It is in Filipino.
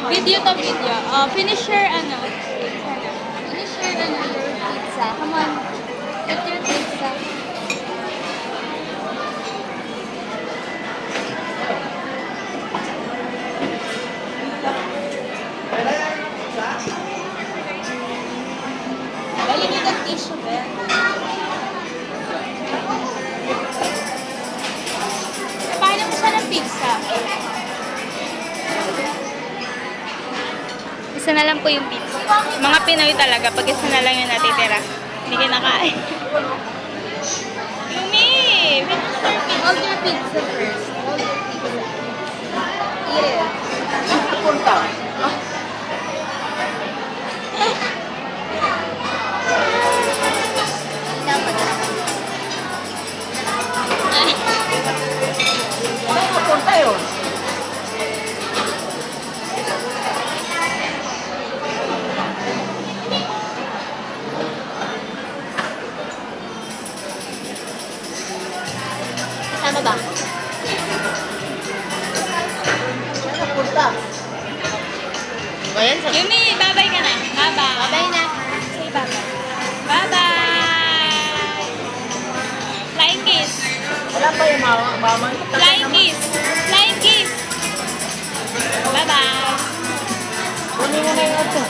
Video to video. Finisher ano? Finisher ano? Pizza. Come on. Get your pizza. Bali niyo ng tissue, Ben. Paano mo siya ng pizza? Isa na lang po yung pizza. Mga Pinoy talaga, pag isa na lang yung natitira. Hindi kinakain. Yumi! Hold your pizza first. Hold your pizza. Eat it. Punta. Saan napunta yun? Ano ba? Saan napunta? Ayan, sa... Yumi, bye-bye ka na. Bye-bye. Bye na. Say bye-bye. Bye-bye. Flying kiss. Wala pa yung mama. Flying kiss. Flying kiss. Bye-bye. Kunin mo na yung otso.